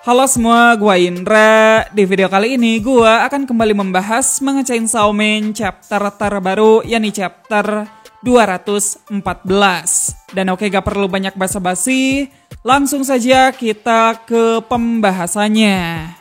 Halo semua, gua Indra. Di video kali ini gua akan kembali membahas Manga Chainsaw Man chapter terbaru, yakni chapter 214. Dan oke, gak perlu banyak basa-basi, langsung saja kita ke pembahasannya.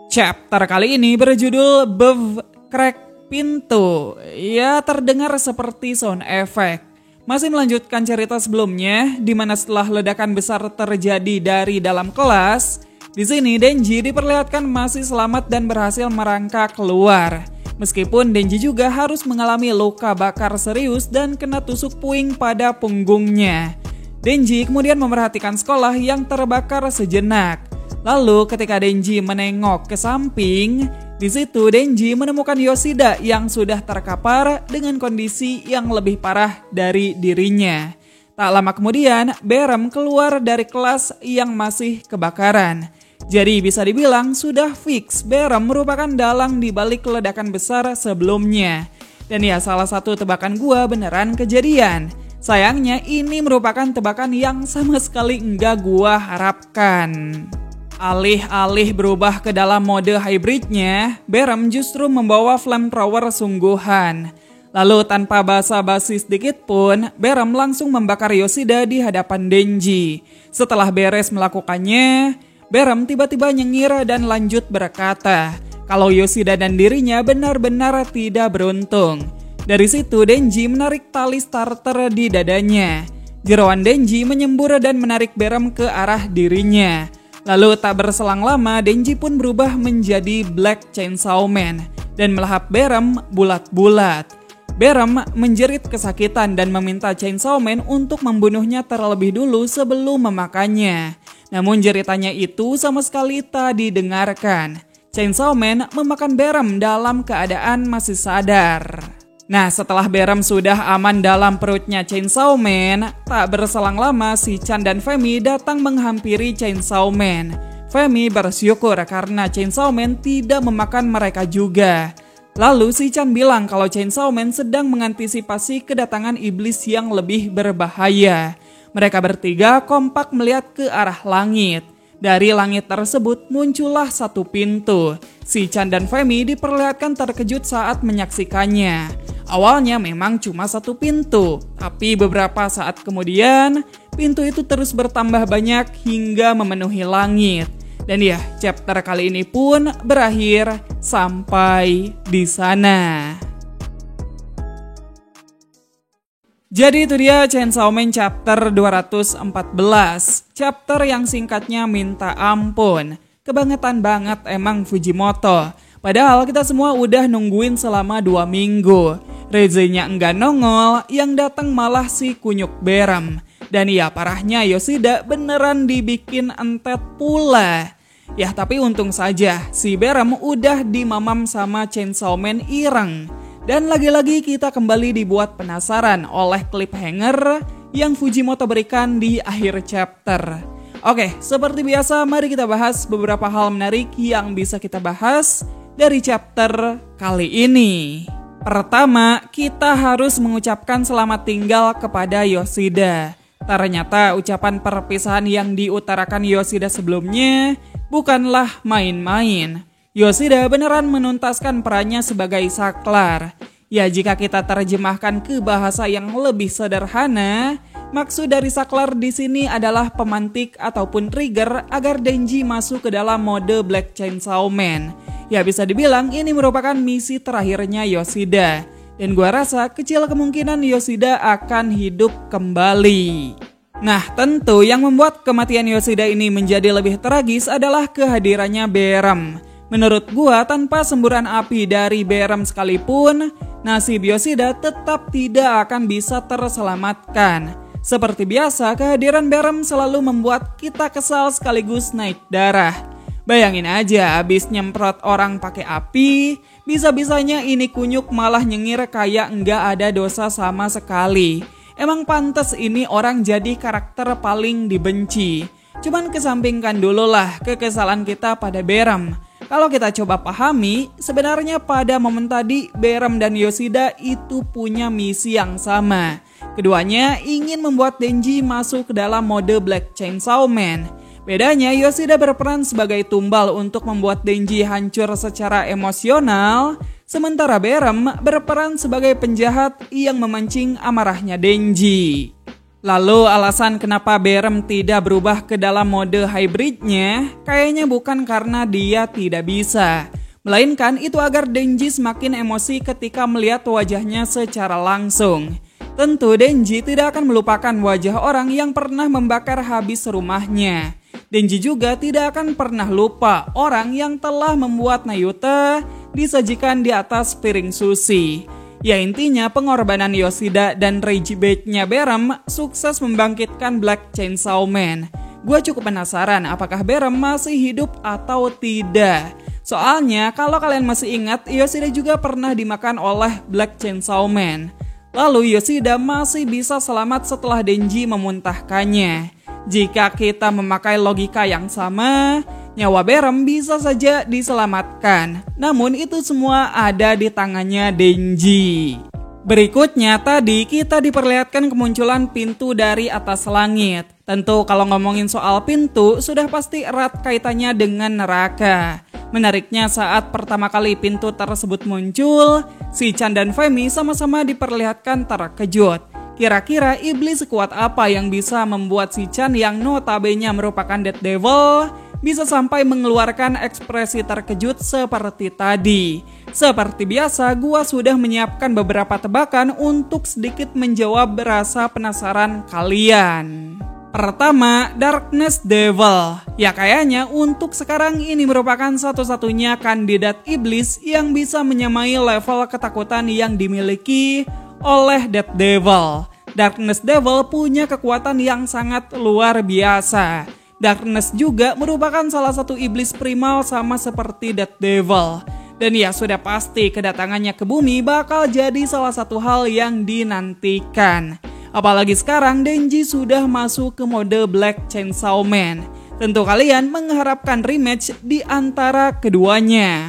Chapter kali ini berjudul Bev Crack Pintu. Ya, terdengar seperti sound effect. Masih melanjutkan cerita sebelumnya, di mana setelah ledakan besar terjadi dari dalam kelas, di sini Denji diperlihatkan masih selamat dan berhasil merangkak keluar. Meskipun Denji juga harus mengalami luka bakar serius dan kena tusuk puing pada punggungnya. Denji kemudian memerhatikan sekolah yang terbakar sejenak. Lalu ketika Denji menengok ke samping, di situ Denji menemukan Yoshida yang sudah terkapar dengan kondisi yang lebih parah dari dirinya. Tak lama kemudian, Berem keluar dari kelas yang masih kebakaran. Jadi bisa dibilang sudah fix Berem merupakan dalang di balik ledakan besar sebelumnya. Dan ya, salah satu tebakan gua beneran kejadian. Sayangnya ini merupakan tebakan yang sama sekali enggak gua harapkan. Alih-alih berubah ke dalam mode hybridnya, Berem justru membawa flamethrower sungguhan. Lalu tanpa basa-basi sedikit pun, Berem langsung membakar Yoshida di hadapan Denji. Setelah beres melakukannya, Berem tiba-tiba nyengir dan lanjut berkata, kalau Yoshida dan dirinya benar-benar tidak beruntung. Dari situ Denji menarik tali starter di dadanya. Jeroan Denji menyembur dan menarik Berem ke arah dirinya. Lalu tak berselang lama, Denji pun berubah menjadi Black Chainsaw Man dan melahap Berem bulat-bulat. Berem menjerit kesakitan dan meminta Chainsaw Man untuk membunuhnya terlebih dulu sebelum memakannya. Namun jeritannya itu sama sekali tak didengarkan. Chainsaw Man memakan Berem dalam keadaan masih sadar. Nah, setelah Berem sudah aman dalam perutnya Chainsaw Man, tak berselang lama si Chan dan Femi datang menghampiri Chainsaw Man. Femi bersyukur karena Chainsaw Man tidak memakan mereka juga. Lalu si Chan bilang kalau Chainsaw Man sedang mengantisipasi kedatangan iblis yang lebih berbahaya. Mereka bertiga kompak melihat ke arah langit. Dari langit tersebut muncullah satu pintu. Si Chan dan Femi diperlihatkan terkejut saat menyaksikannya. Awalnya memang cuma satu pintu, tapi beberapa saat kemudian pintu itu terus bertambah banyak hingga memenuhi langit. Dan ya, chapter kali ini pun berakhir sampai di sana. Jadi itu dia Chainsaw Man chapter 214. Chapter yang singkatnya minta ampun. Kebangetan banget emang Fujimoto. Padahal kita semua udah nungguin selama 2 minggu. Rezenya enggak nongol, yang datang malah si kunyuk Berem. Dan ya, parahnya Yoshida beneran dibikin entet pula. Ya, tapi untung saja si Berem udah dimamam sama Chainsaw Man ireng. Dan lagi-lagi kita kembali dibuat penasaran oleh cliffhanger yang Fujimoto berikan di akhir chapter. Oke, seperti biasa mari kita bahas beberapa hal menarik yang bisa kita bahas dari chapter kali ini. Pertama, kita harus mengucapkan selamat tinggal kepada Yoshida. Ternyata ucapan perpisahan yang diutarakan Yoshida sebelumnya bukanlah main-main. Yoshida beneran menuntaskan perannya sebagai saklar. Ya, jika kita terjemahkan ke bahasa yang lebih sederhana, maksud dari saklar di sini adalah pemantik ataupun trigger agar Denji masuk ke dalam mode Black Chainsaw Man. Ya, bisa dibilang ini merupakan misi terakhirnya Yoshida. Dan gua rasa kecil kemungkinan Yoshida akan hidup kembali. Nah, tentu yang membuat kematian Yoshida ini menjadi lebih tragis adalah kehadirannya Berem. Menurut gua, tanpa semburan api dari Berem sekalipun, nasib Yoshida tetap tidak akan bisa terselamatkan. Seperti biasa, kehadiran Berem selalu membuat kita kesal sekaligus naik darah. Bayangin aja, abis nyemprot orang pakai api, bisa-bisanya ini kunyuk malah nyengir kayak nggak ada dosa sama sekali. Emang pantas ini orang jadi karakter paling dibenci. Cuman kesampingkan dulu lah kekesalan kita pada Berem. Kalau kita coba pahami, sebenarnya pada momen tadi Berem dan Yoshida itu punya misi yang sama. Keduanya ingin membuat Denji masuk ke dalam mode Black Chainsaw Man. Bedanya, Yoshida berperan sebagai tumbal untuk membuat Denji hancur secara emosional, sementara Berem berperan sebagai penjahat yang memancing amarahnya Denji. Lalu alasan kenapa Berem tidak berubah ke dalam mode hybridnya, kayaknya bukan karena dia tidak bisa, melainkan itu agar Denji semakin emosi ketika melihat wajahnya secara langsung. Tentu Denji tidak akan melupakan wajah orang yang pernah membakar habis rumahnya. Denji juga tidak akan pernah lupa orang yang telah membuat Nayuta disajikan di atas piring sushi. Ya intinya pengorbanan Yoshida dan rage bait-nya Berem sukses membangkitkan Black Chainsaw Man. Gue cukup penasaran apakah Berem masih hidup atau tidak. Soalnya kalau kalian masih ingat, Yoshida juga pernah dimakan oleh Black Chainsaw Man. Lalu Yoshida masih bisa selamat setelah Denji memuntahkannya. Jika kita memakai logika yang sama, nyawa Berem bisa saja diselamatkan. Namun itu semua ada di tangannya Denji. Berikutnya tadi kita diperlihatkan kemunculan pintu dari atas langit. Tentu kalau ngomongin soal pintu sudah pasti erat kaitannya dengan neraka. Menariknya saat pertama kali pintu tersebut muncul, si Chan dan Femi sama-sama diperlihatkan terkejut. Kira-kira iblis sekuat apa yang bisa membuat si Chan yang notabene merupakan Dead Devil bisa sampai mengeluarkan ekspresi terkejut seperti tadi. Seperti biasa, gua sudah menyiapkan beberapa tebakan untuk sedikit menjawab rasa penasaran kalian. Pertama, Darkness Devil. Ya kayaknya untuk sekarang ini merupakan satu-satunya kandidat iblis yang bisa menyamai level ketakutan yang dimiliki oleh Dead Devil. Darkness Devil punya kekuatan yang sangat luar biasa. Darkness juga merupakan salah satu iblis primal sama seperti Dead Devil. Dan ya sudah pasti kedatangannya ke bumi bakal jadi salah satu hal yang dinantikan. Apalagi sekarang Denji sudah masuk ke mode Black Chainsaw Man. Tentu kalian mengharapkan rematch di antara keduanya.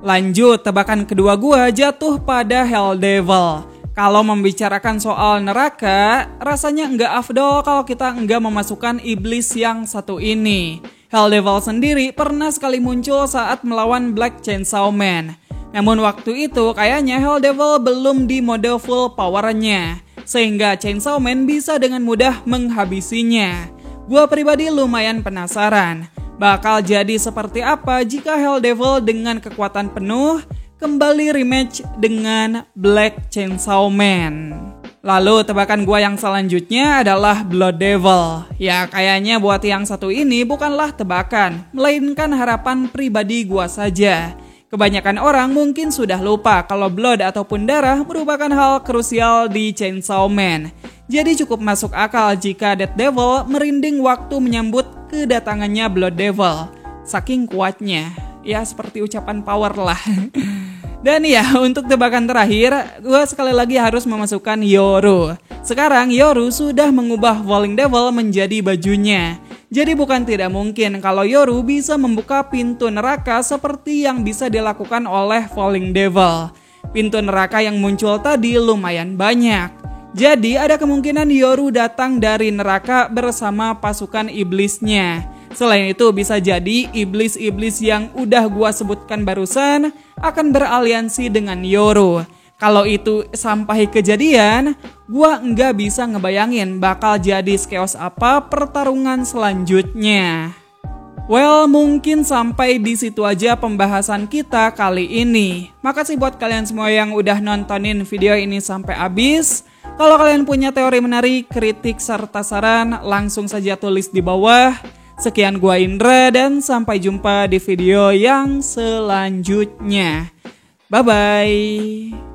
Lanjut, tebakan kedua gua jatuh pada Hell Devil. Kalau membicarakan soal neraka, rasanya nggak afdol kalau kita nggak memasukkan iblis yang satu ini. Hell Devil sendiri pernah sekali muncul saat melawan Black Chainsaw Man. Namun waktu itu kayaknya Hell Devil belum di mode full powernya, sehingga Chainsaw Man bisa dengan mudah menghabisinya. Gua pribadi lumayan penasaran, bakal jadi seperti apa jika Hell Devil dengan kekuatan penuh kembali rematch dengan Black Chainsaw Man. Lalu tebakan gua yang selanjutnya adalah Blood Devil. Ya kayaknya buat yang satu ini bukanlah tebakan, melainkan harapan pribadi gua saja. Kebanyakan orang mungkin sudah lupa kalau blood ataupun darah merupakan hal krusial di Chainsaw Man. Jadi cukup masuk akal jika Dead Devil merinding waktu menyambut kedatangannya Blood Devil. Saking kuatnya, ya seperti ucapan power lah. Dan ya, untuk tebakan terakhir, gue sekali lagi harus memasukkan Yoru. Sekarang Yoru sudah mengubah Falling Devil menjadi bajunya. Jadi bukan tidak mungkin kalau Yoru bisa membuka pintu neraka seperti yang bisa dilakukan oleh Falling Devil. Pintu neraka yang muncul tadi lumayan banyak. Jadi ada kemungkinan Yoru datang dari neraka bersama pasukan iblisnya. Selain itu bisa jadi iblis-iblis yang udah gua sebutkan barusan akan beraliansi dengan Yoru. Kalau itu sampai kejadian, gua nggak bisa ngebayangin bakal jadi chaos apa pertarungan selanjutnya. Well, mungkin sampai di situ aja pembahasan kita kali ini. Makasih buat kalian semua yang udah nontonin video ini sampai habis. Kalau kalian punya teori menarik, kritik, serta saran, langsung saja tulis di bawah. Sekian gua Indra dan sampai jumpa di video yang selanjutnya. Bye-bye.